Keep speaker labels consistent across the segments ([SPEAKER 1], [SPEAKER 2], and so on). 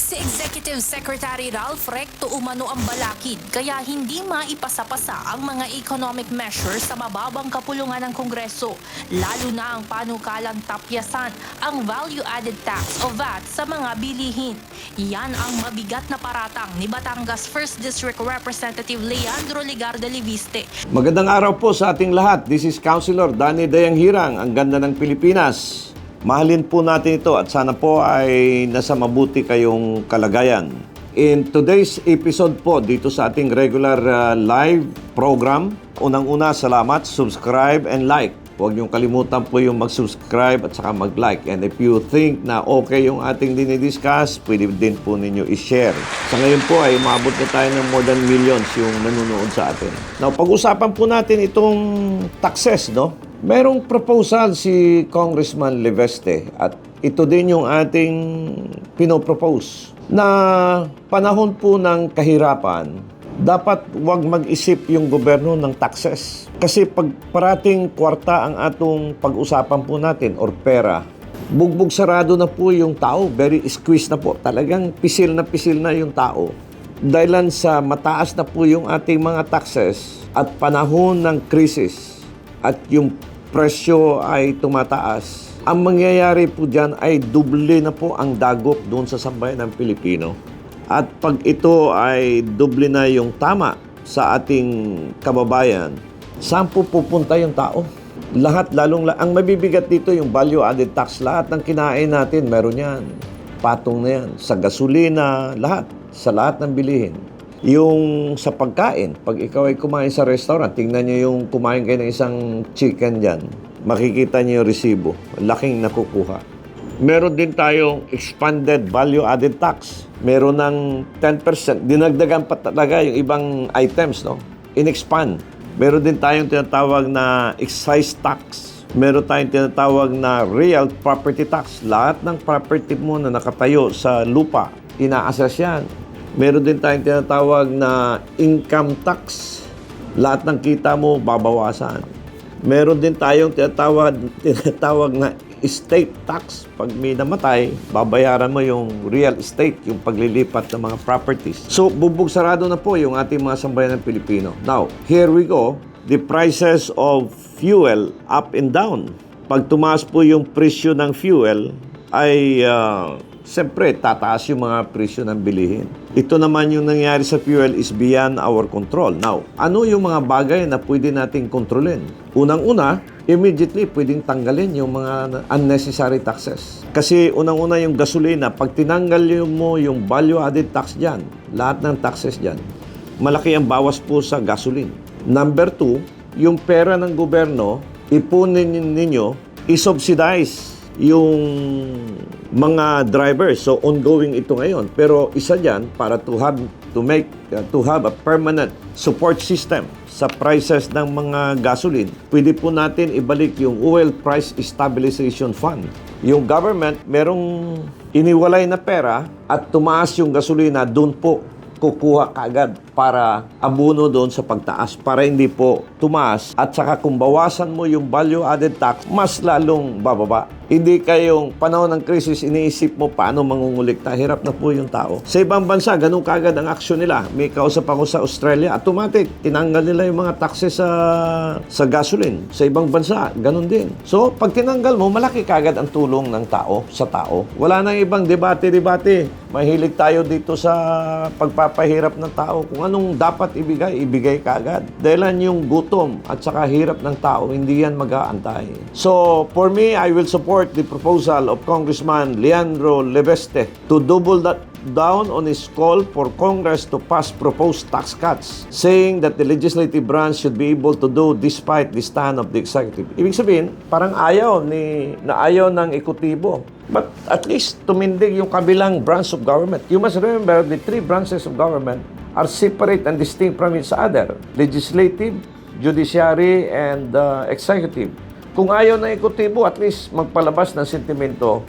[SPEAKER 1] Si Executive Secretary Ralph Recto umano ang balakid kaya hindi maipasapasa ang mga economic measures sa mababang kapulungan ng Kongreso, lalo na ang panukalang tapyasan ang value-added tax o VAT sa mga bilihin. Yan ang mabigat na paratang ni Batangas 1st District Representative Leandro Legarda Leviste.
[SPEAKER 2] Magandang araw po sa ating lahat. This is Councilor Danny Dayang Hirang, ang ganda ng Pilipinas. Mahalin po natin ito at sana po ay nasa mabuti kayong kalagayan. In today's episode po dito sa ating regular live program, unang-una salamat, subscribe and like. Huwag niyong kalimutan po yung mag-subscribe at saka mag-like. And if you think na okay yung ating dinidiscuss, pwede din po ninyo i-share. Sa ngayon po ay umabot na tayo ng more than millions yung nanonood sa atin. Now, pag-usapan po natin itong taxes, no? Merong proposal si Congressman Leveste at ito din yung ating pinopropose na panahon po ng kahirapan, dapat wag mag-isip yung gobyerno ng taxes. Kasi pag parating kwarta ang atong pag-usapan po natin or pera, bugbog sarado na po yung tao, very squeezed na po. Talagang pisil na yung tao. Dahilan sa mataas na po yung ating mga taxes at panahon ng krisis at yung presyo ay tumataas, ang mangyayari po dyan ay doble na po ang dagok doon sa sambayan ng Pilipino. At pag ito ay doble na yung tama sa ating kababayan, saan po pupunta yung tao? Lahat, ang mabibigat dito yung value-added tax. Lahat ng kinain natin, meron yan. Patong na yan. Sa gasolina, lahat. Sa lahat ng bilihin. Yung sa pagkain, pag ikaw ay kumain sa restaurant, tingnan nyo yung kumain kayo ng isang chicken dyan. Makikita nyo yung resibo. Laking nakukuha. Meron din tayong expanded value-added tax. Meron ng 10%. Dinagdagan pa talaga yung ibang items, no? In-expand. Meron din tayong tinatawag na excise tax. Meron tayong tinatawag na real property tax. Lahat ng property mo na nakatayo sa lupa, ina-assess yan. Meron din tayong tinatawag na income tax. Lahat ng kita mo, babawasan. Meron din tayong tinatawag na estate tax. Pag may namatay, babayaran mo yung real estate, yung paglilipat ng mga properties. So, bubog sarado na po yung ating mga sambayan ng Pilipino. Now, here we go. The prices of fuel up and down. Pag tumaas po yung presyo ng fuel, ay siyempre, tataas yung mga presyo ng bilihin. Ito naman yung nangyari sa fuel is beyond our control. Now, ano yung mga bagay na pwede nating kontrolin? Unang-una, immediately pwedeng tanggalin yung mga unnecessary taxes. Kasi unang-una yung gasolina, pag tinanggal mo yung value-added tax dyan, lahat ng taxes dyan, malaki ang bawas po sa gasoline. Number 2, yung pera ng gobyerno, ipunin ninyo, isubsidize yung mga drivers. So ongoing ito ngayon, pero isa diyan para to have a permanent support system sa prices ng mga gasoline. Pwede po natin ibalik yung Oil Price Stabilization Fund. Yung government merong iniwalay na pera at tumaas yung gasolina, doon po kukuha kaagad para abuno doon sa pagtaas, para hindi po tumaas. At saka kung bawasan mo yung value-added tax, mas lalong bababa. Hindi kayong panahon ng krisis, iniisip mo paano mangungulikta. Hirap na po yung tao. Sa ibang bansa, ganun kaagad ang aksyon nila. May kausap ako sa Australia, automatic, tinanggal nila yung mga taxes sa gasoline. Sa ibang bansa, ganun din. So, pag tinanggal mo, malaki kaagad ang tulong ng tao sa tao. Wala nang ibang debate. Mahilig tayo dito sa pagpapahirap ng tao. Kung anong dapat ibigay kaagad. Dahil yung gutom at saka hirap ng tao, hindi yan mag-aantay. So, for me, I will support the proposal of Congressman Leandro Leveste to double that down on his call for Congress to pass proposed tax cuts, saying that the legislative branch should be able to do despite the stand of the executive. Ibig sabihin, parang ayaw ng ekotibo. But at least tumindig yung kabilang branch of government. You must remember, the three branches of government are separate and distinct from each other. Legislative, judiciary, and executive. Kung ayaw ng ekotibo, at least magpalabas ng sentimento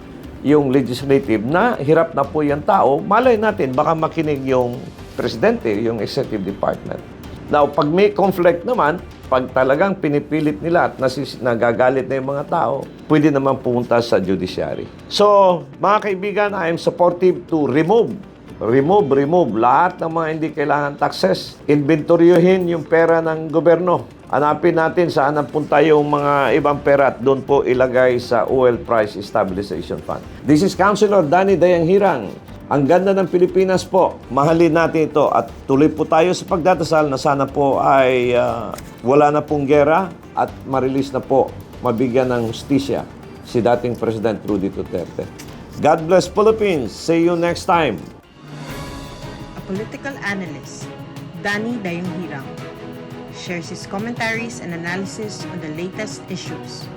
[SPEAKER 2] yung legislative na hirap na po yung tao. Malay natin, baka makinig yung presidente, yung executive department. Now, pag may conflict naman, pag talagang pinipilit nila at nagagalit na yung mga tao, pwede naman pumunta sa judiciary. So, mga kaibigan, I am supportive to remove lahat ng mga hindi kailangan taxes. Inventoryohin yung pera ng gobyerno. Hanapin natin saan napunta yung mga ibang pera at doon po ilagay sa Oil Price Stabilization Fund. This is Councilor Danny Dayang Hirang. Ang ganda ng Pilipinas po. Mahalin natin ito at tuloy po tayo sa pagdadasal na sana po ay wala na pong gera at ma-release na po, mabigyan ng hustisya si dating President Rudy Duterte. God bless Philippines. See you next time.
[SPEAKER 3] Political analyst, Danny Dayang Hirang, shares his commentaries and analysis on the latest issues.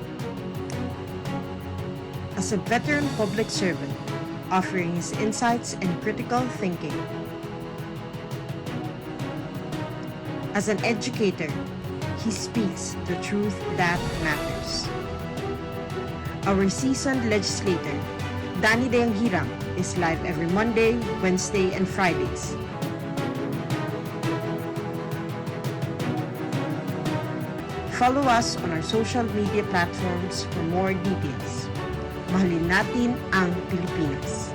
[SPEAKER 3] As a veteran public servant, offering his insights and critical thinking. As an educator, he speaks the truth that matters. Our seasoned legislator, Danny Dayang Hirang, is live every Monday, Wednesday, and Fridays. Follow us on our social media platforms for more details. Mahalin natin ang Pilipinas.